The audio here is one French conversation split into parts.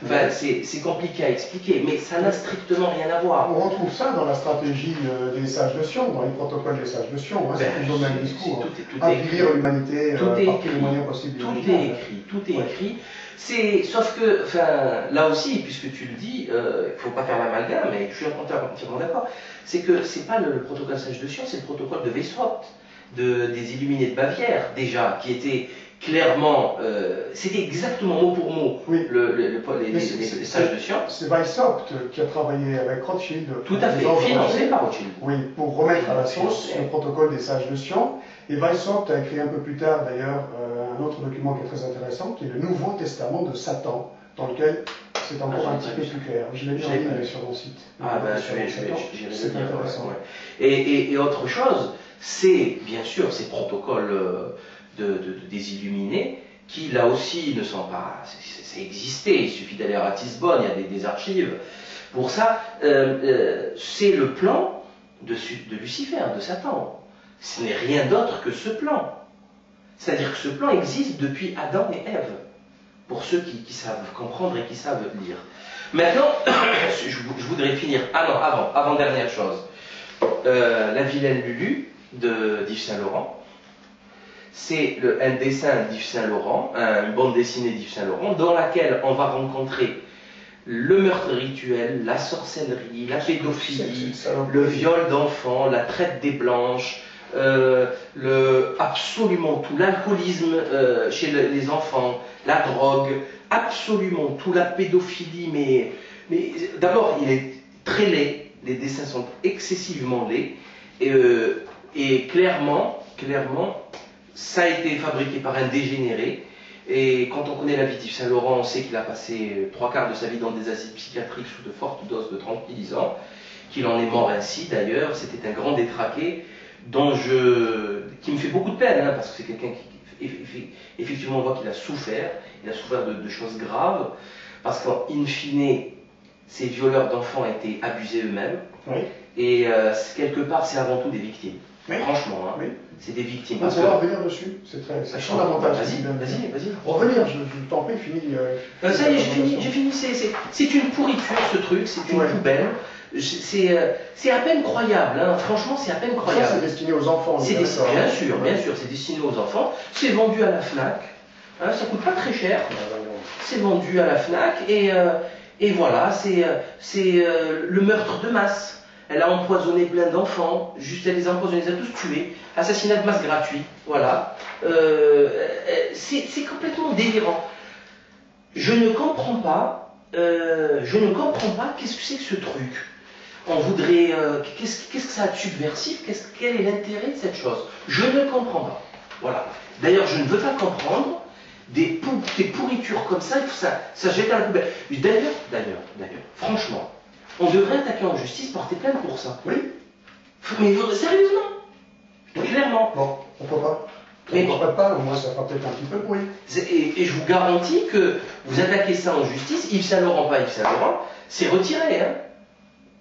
Enfin, c'est compliqué à expliquer, mais ça n'a strictement rien à voir. On retrouve ça dans la stratégie des sages de Sion, dans les protocoles des sages de Sion. Hein, c'est toujours le même discours. Avilir l'humanité par tous les moyens possibles. Tout est écrit. Sauf que, enfin, là aussi, puisque tu le dis, il ne faut pas faire l'amalgame, mais je suis entièrement d'accord, c'est que c'est pas le protocole sage de Sion, c'est le protocole de Weishaupt, des Illuminés de Bavière, déjà, qui était clairement, c'était exactement mot pour mot les sages de Sion. C'est Weishaupt qui a travaillé avec Rothschild. Tout à fait, financé par Rothschild. Oui, pour remettre à la sauce le protocole des sages de Sion. Et Weishaupt a écrit un peu plus tard, d'ailleurs, un autre document qui est très intéressant, qui est le Nouveau Testament de Satan, dans lequel c'est encore un petit peu plus clair. Je l'ai mis en ligne sur mon site. Ah ben, c'est intéressant. Ouais. Et autre chose, c'est bien sûr ces protocoles des Illuminés, qui là aussi ne sont pas... Ça existait, il suffit d'aller à Ratisbonne, il y a des archives. Pour ça, c'est le plan de Lucifer, de Satan. Ce n'est rien d'autre que ce plan. C'est-à-dire que ce plan existe depuis Adam et Ève, pour ceux qui savent comprendre et qui savent lire. Maintenant, je voudrais finir. Ah non, avant-dernière chose. La vilaine Lulu d'Yves Saint-Laurent. C'est un dessin d'Yves Saint-Laurent, une bande dessinée d'Yves Saint-Laurent, dans laquelle on va rencontrer le meurtre rituel, la sorcellerie, la pédophilie, le viol d'enfants, la traite des blanches, absolument tout, l'alcoolisme chez les enfants, la drogue, absolument tout, la pédophilie, mais d'abord il est très laid, les dessins sont excessivement laids, et clairement, ça a été fabriqué par un dégénéré. Et quand on connaît la vie d'Yves Saint-Laurent, on sait qu'il a passé 3/4 de sa vie dans des asiles psychiatriques sous de fortes doses de tranquillisants, qu'il en est mort ainsi d'ailleurs. C'était un grand détraqué qui me fait beaucoup de peine, hein, parce que c'est quelqu'un qui, effectivement, on voit qu'il a souffert de choses graves, parce qu'in fine, ces violeurs d'enfants étaient abusés eux-mêmes, oui. Et quelque part, c'est avant tout des victimes. Oui. Franchement, hein, oui. C'est des victimes. On va revenir dessus, c'est fondamental. Vas-y. Revenir, je t'en prie, finis. Ça y est, j'ai fini. C'est une pourriture ce truc, c'est une poubelle. C'est à peine croyable, hein. Franchement, c'est à peine croyable. Ça, c'est destiné aux enfants. Bien sûr, c'est destiné aux enfants. C'est vendu à la Fnac, hein, ça coûte pas très cher. C'est vendu à la Fnac, et voilà, c'est le meurtre de masse. Elle a empoisonné plein d'enfants, juste elle les a empoisonnés, elle les a tous tués. Assassinat de masse gratuit, voilà. C'est complètement délirant. Je ne comprends pas qu'est-ce que c'est que ce truc. On voudrait... qu'est-ce que ça a de subversif? Quel est l'intérêt de cette chose? Je ne comprends pas. Voilà. D'ailleurs, je ne veux pas comprendre des pourritures comme ça, ça jette à la poubelle. D'ailleurs, franchement, on devrait attaquer en justice, porter plainte pour ça. Oui. Mais sérieusement. Oui. Clairement. Bon, pourquoi pas? Pourquoi pas, au moins ça fera peut-être un petit peu de bruit. Et je vous garantis que vous attaquez ça en justice, Yves Saint-Laurent, pas Yves Saint-Laurent, c'est retiré, hein.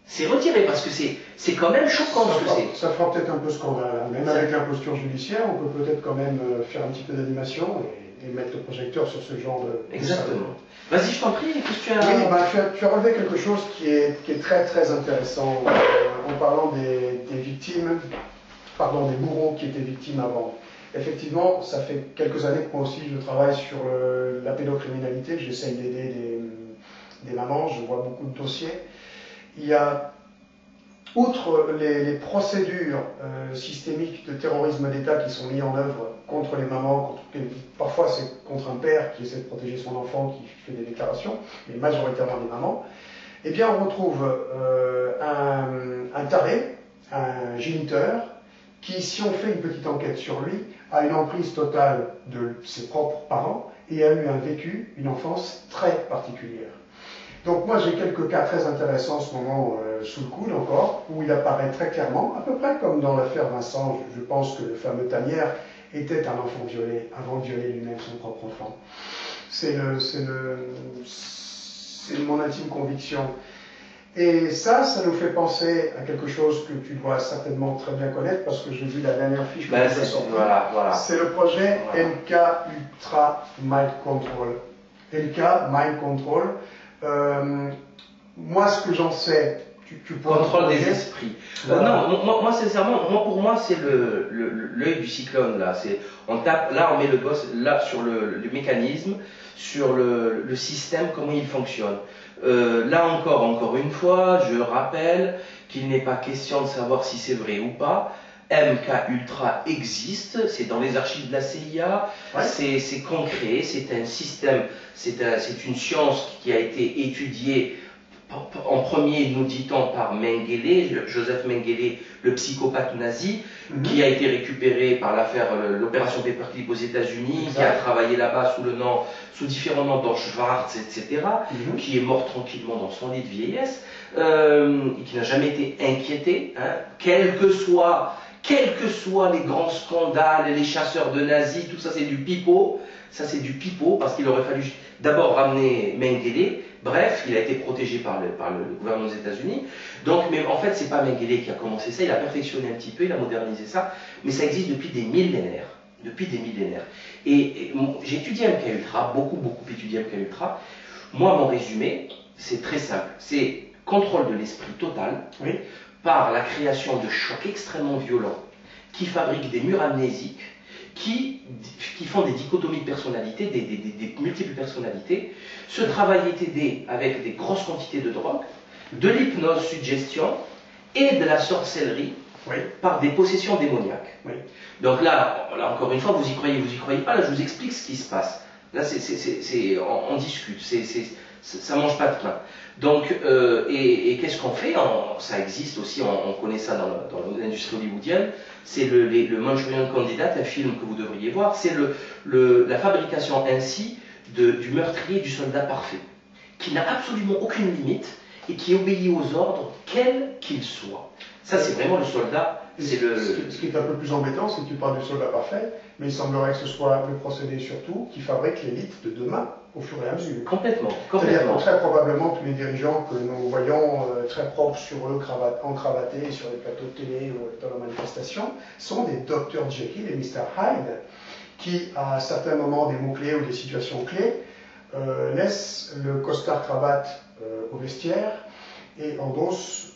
C'est retiré parce que c'est quand même choquant ce que c'est. Ça fera peut-être un peu scandale, hein. Même avec l'imposture judiciaire, on peut peut-être quand même faire un petit peu d'animation et mettre le projecteur sur ce genre de... Exactement. Vas-y, je t'en prie, qu'est-ce que tu as... Oui, tu as relevé quelque chose qui est très très intéressant en parlant des victimes, pardon, des bourreaux qui étaient victimes avant. Effectivement, ça fait quelques années que moi aussi je travaille sur la pédocriminalité, que j'essaye d'aider des mamans, je vois beaucoup de dossiers. Il y a, outre les procédures systémiques de terrorisme d'État qui sont mises en œuvre contre les mamans, parfois c'est contre un père qui essaie de protéger son enfant, qui fait des déclarations, mais majoritairement des mamans, eh bien on retrouve un taré, un géniteur, qui, si on fait une petite enquête sur lui, a une emprise totale de ses propres parents et a eu un vécu, une enfance très particulière. Donc moi j'ai quelques cas très intéressants en ce moment sous le coude encore, où il apparaît très clairement, à peu près comme dans l'affaire Vincent, je pense que le fameux Tanière était un enfant violé, avant de violer lui-même son propre enfant. C'est mon intime conviction. Et ça nous fait penser à quelque chose que tu dois certainement très bien connaître, parce que j'ai vu la dernière fiche que tu as sortie. Voilà. C'est le projet LK Ultra Mind Control. LK Mind Control. Moi, ce que j'en sais, tu pourras Contrôle des corriger. esprits. Voilà. Non, moi sincèrement, pour moi, c'est l'œil du cyclone là. On tape, là, on met le boss là sur le mécanisme, sur le système, comment il fonctionne. Là encore une fois, je rappelle qu'il n'est pas question de savoir si c'est vrai ou pas. MK Ultra existe, c'est dans les archives de la CIA, Ouais. c'est concret, c'est un système, c'est une science qui a été étudiée en premier, nous dit-on, par Mengele, Joseph Mengele, le psychopathe nazi, qui a été récupéré par l'opération Paperclip aux États-Unis, qui a travaillé là-bas sous différents noms, dans Schwartz, etc., qui est mort tranquillement dans son lit de vieillesse, et qui n'a jamais été inquiété, hein, quels que soient les grands scandales, les chasseurs de nazis, tout ça c'est du pipeau. Ça c'est du pipeau parce qu'il aurait fallu d'abord ramener Mengele. Bref, il a été protégé par le gouvernement des États-Unis. Donc, mais en fait, c'est pas Mengele qui a commencé ça. Il a perfectionné un petit peu, il a modernisé ça, mais ça existe depuis des millénaires. Depuis des millénaires. Et j'ai étudié MK Ultra, beaucoup étudié MK Ultra. Moi, mon résumé, c'est très simple. C'est contrôle de l'esprit total. Oui. Par la création de chocs extrêmement violents qui fabriquent des murs amnésiques, qui font des dichotomies de personnalité, des multiples personnalités. Ce travail est aidé avec des grosses quantités de drogue, de l'hypnose suggestion et de la sorcellerie, oui, par des possessions démoniaques. Oui. Donc là, encore une fois, vous y croyez pas, là je vous explique ce qui se passe. Là, on discute, ça mange pas de pain. Donc, et qu'est-ce qu'on fait? Ça existe aussi, on connaît ça dans l'industrie hollywoodienne, c'est le Manchurian Candidate, un film que vous devriez voir, c'est la fabrication ainsi du meurtrier du soldat parfait, qui n'a absolument aucune limite et qui obéit aux ordres, quels qu'ils soient. Ça, c'est vraiment le soldat. Ce qui est un peu plus embêtant, c'est que tu parles du soldat parfait, mais il semblerait que ce soit le procédé surtout qui fabrique l'élite de demain, au fur et à mesure. Complètement. C'est-à-dire que très probablement tous les dirigeants que nous voyons très propres sur eux, encravatés sur les plateaux de télé ou dans la manifestation, sont des Dr Jekyll et Mr Hyde, qui, à certains moments des mots-clés ou des situations clés, laissent le costard-cravate au vestiaire et endossent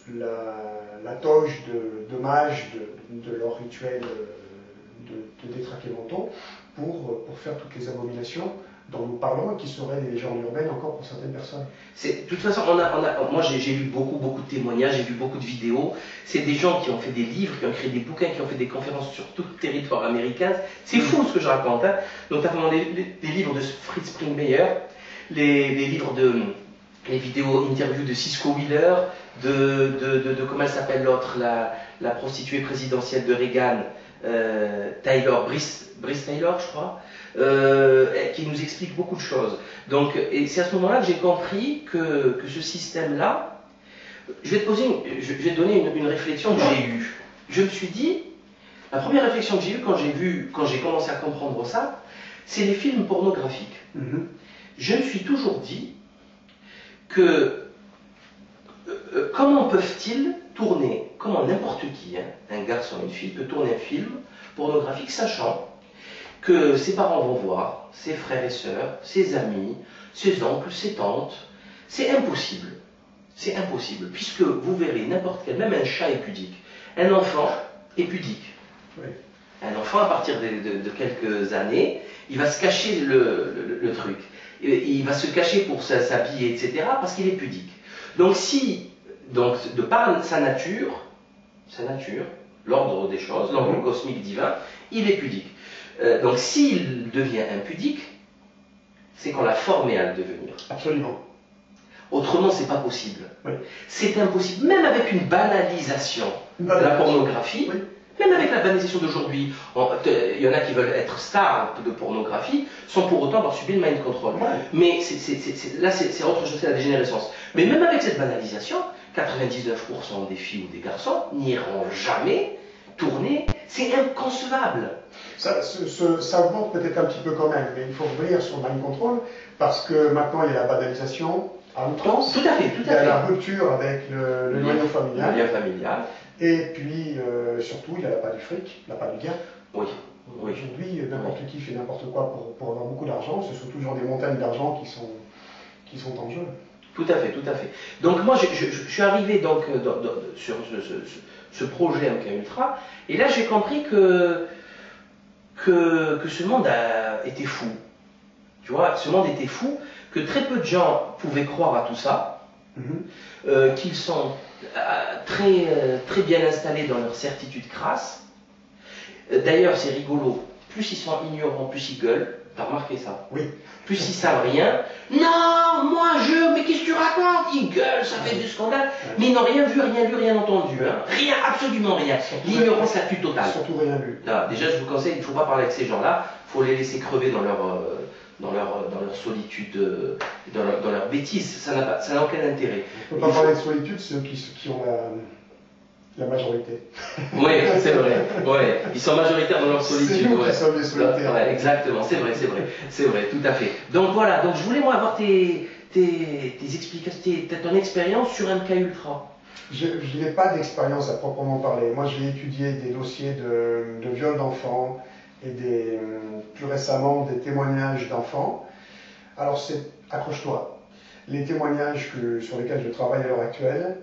la toge de mage de leur rituel de détraqués mentaux pour faire toutes les abominations dont nous parlons et qui seraient des légendes urbaines encore pour certaines personnes. De toute façon, moi j'ai lu beaucoup de témoignages, j'ai vu beaucoup de vidéos. C'est des gens qui ont fait des livres, qui ont créé des bouquins, qui ont fait des conférences sur tout le territoire américain. C'est fou ce que je raconte, hein. Notamment des livres de Fritz Springmeier, les vidéos interviews de Cisco Wheeler, de comment elle s'appelle l'autre, la prostituée présidentielle de Reagan, Brice Taylor, je crois, qui nous explique beaucoup de choses. Donc, et c'est à ce moment-là que j'ai compris que ce système-là, je vais te donner une réflexion que j'ai eue. Je me suis dit, la première réflexion que j'ai eue quand j'ai commencé à comprendre ça, c'est les films pornographiques. Je me suis toujours dit que comment peuvent-ils tourner, comment n'importe qui, hein, un garçon, une fille, peut tourner un film pornographique sachant que ses parents vont voir, ses frères et sœurs, ses amis, ses oncles, ses tantes. C'est impossible. C'est impossible, puisque vous verrez n'importe quel, même un chat est pudique. Un enfant est pudique. Oui. Un enfant, à partir de quelques années, il va se cacher le truc. Il va se cacher pour s'habiller, etc., parce qu'il est pudique. Donc, de par sa nature, l'ordre des choses, l'ordre cosmique divin, il est pudique. Donc, s'il devient impudique, c'est qu'on l'a formé à le devenir. Absolument. Autrement, c'est pas possible. Oui. C'est impossible, même avec une banalisation de la pornographie. Oui. Même avec la banalisation d'aujourd'hui, il y en a qui veulent être stars de pornographie sans pour autant avoir subi le mind control. Ouais. Mais là, c'est autre chose, c'est la dégénérescence. Mais même avec cette banalisation, 99% des filles ou des garçons n'iront jamais tourner. C'est inconcevable. Ça augmente peut-être un petit peu quand même, mais il faut revenir sur le mind control parce que maintenant il y a la banalisation à outrance. Tout à fait. Il y a la rupture avec le noyau familial. Le lien familial. Et puis, surtout, il n'y a pas du fric, il n'y a pas du gain. Oui. Aujourd'hui, n'importe qui fait n'importe quoi pour avoir beaucoup d'argent. Ce sont toujours des montagnes d'argent qui sont en jeu. Tout à fait, tout à fait. Donc moi, je suis arrivé donc sur ce projet MK Ultra, et là j'ai compris que ce monde était fou. Tu vois, ce monde était fou, que très peu de gens pouvaient croire à tout ça, qu'ils sont très bien installés dans leur certitude crasse. D'ailleurs, c'est rigolo, plus ils sont ignorants, plus ils gueulent. T'as remarqué ça? Oui. Plus ils savent rien. Non, mais qu'est-ce que tu racontes? Ils gueulent, ça fait du scandale. Mais ils n'ont rien vu, rien lu, rien entendu. Hein. Rien, absolument rien. L'ignorance la plus totale. Surtout rien lu. Non, déjà, je vous conseille, il ne faut pas parler avec ces gens-là. Il faut les laisser crever dans leur solitude, dans leur bêtise. Ça n'a aucun intérêt. On ne peut pas parler de solitude, ceux qui ont la majorité. Oui, c'est vrai. Ouais. Ils sont majoritaires dans leur solitude. C'est nous qui sommes les solitaires. Ouais, exactement, c'est vrai, tout à fait. Donc voilà, donc je voulais moi avoir tes explications, ton expérience sur MK Ultra. Je n'ai pas d'expérience à proprement parler. Moi, j'ai étudié des dossiers de viol d'enfants et plus récemment des témoignages d'enfants. Alors, accroche-toi. Les témoignages sur lesquels je travaille à l'heure actuelle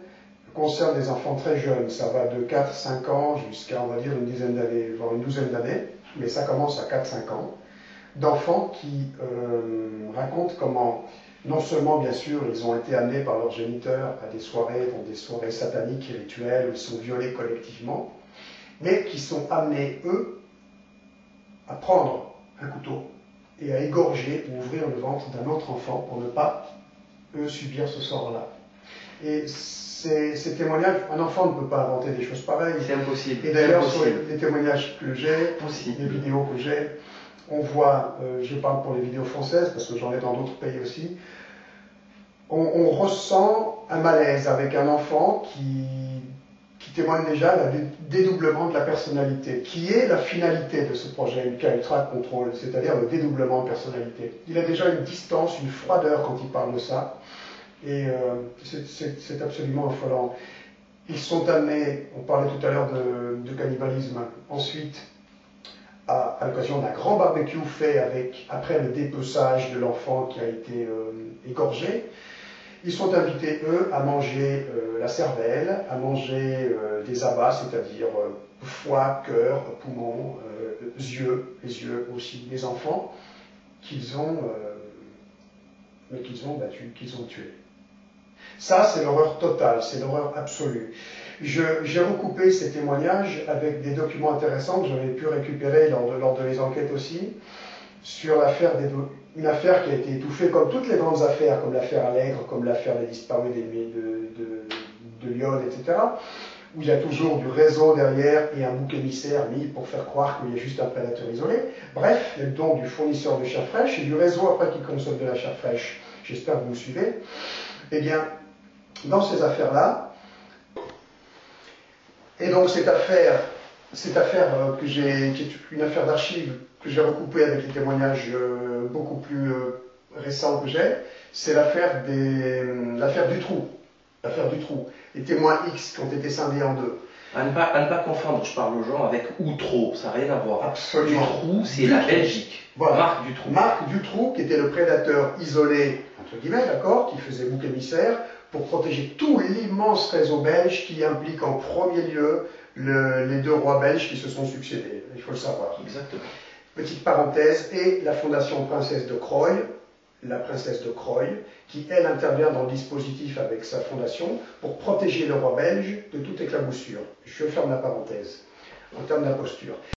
concernent des enfants très jeunes. Ça va de 4-5 ans jusqu'à, on va dire, une dizaine d'années, voire une douzaine d'années. Mais ça commence à 4-5 ans. D'enfants qui racontent comment, non seulement, bien sûr, ils ont été amenés par leurs géniteurs à des soirées, dans des soirées sataniques et rituelles, où ils sont violés collectivement, mais qui sont amenés, eux, à prendre un couteau et à égorger ou ouvrir le ventre d'un autre enfant pour ne pas, eux, subir ce sort-là. Et ces témoignages, un enfant ne peut pas inventer des choses pareilles. C'est impossible. Et d'ailleurs, sur les témoignages que j'ai, les vidéos que j'ai, on voit, je parle pour les vidéos françaises, parce que j'en ai dans d'autres pays aussi, on ressent un malaise avec un enfant qui témoigne déjà d'un dédoublement de la personnalité, qui est la finalité de ce projet MK Ultra Control, c'est-à-dire le dédoublement de personnalité. Il a déjà une distance, une froideur quand il parle de ça, et c'est absolument affolant. Ils sont amenés, on parlait tout à l'heure de cannibalisme, ensuite, à l'occasion d'un grand barbecue fait après le dépeçage de l'enfant qui a été égorgé. Ils sont invités, eux, à manger la cervelle, à manger des abats, c'est-à-dire foie, cœur, poumon, yeux, les yeux aussi des enfants qu'ils ont battus, qu'ils ont tués. Ça, c'est l'horreur totale, c'est l'horreur absolue. J'ai recoupé ces témoignages avec des documents intéressants que j'avais pu récupérer lors de mes enquêtes aussi, sur une affaire qui a été étouffée comme toutes les grandes affaires, comme l'affaire Allègre, comme l'affaire des disparus de Lyon, etc., où il y a toujours du réseau derrière et un bouc émissaire mis pour faire croire qu'il y a juste un prédateur isolé. Bref, il y a donc du fournisseur de chair fraîche et du réseau après qui consomme de la chair fraîche. J'espère que vous me suivez. Eh bien, dans ces affaires-là, et donc cette affaire qui est une affaire d'archives que j'ai recoupée avec les témoignages beaucoup plus récents que j'ai, c'est l'affaire du trou. L'affaire du trou. Les témoins X qui ont été scindés en deux. À ne pas confondre, je parle aux gens, avec Outreau, ça n'a rien à voir. Absolument. Dutroux, c'est la Belgique. Voilà. Marc Dutroux. Marc Dutroux, qui était le prédateur isolé, entre guillemets, d'accord, qui faisait bouc émissaire, pour protéger tout l'immense réseau belge qui implique en premier lieu les deux rois belges qui se sont succédés. Il faut le savoir. Exactement. Petite parenthèse, et la fondation Princesse de Croy, la princesse de Croy, qui, elle, intervient dans le dispositif avec sa fondation pour protéger le roi belge de toute éclaboussure. Je ferme la parenthèse en termes d'imposture.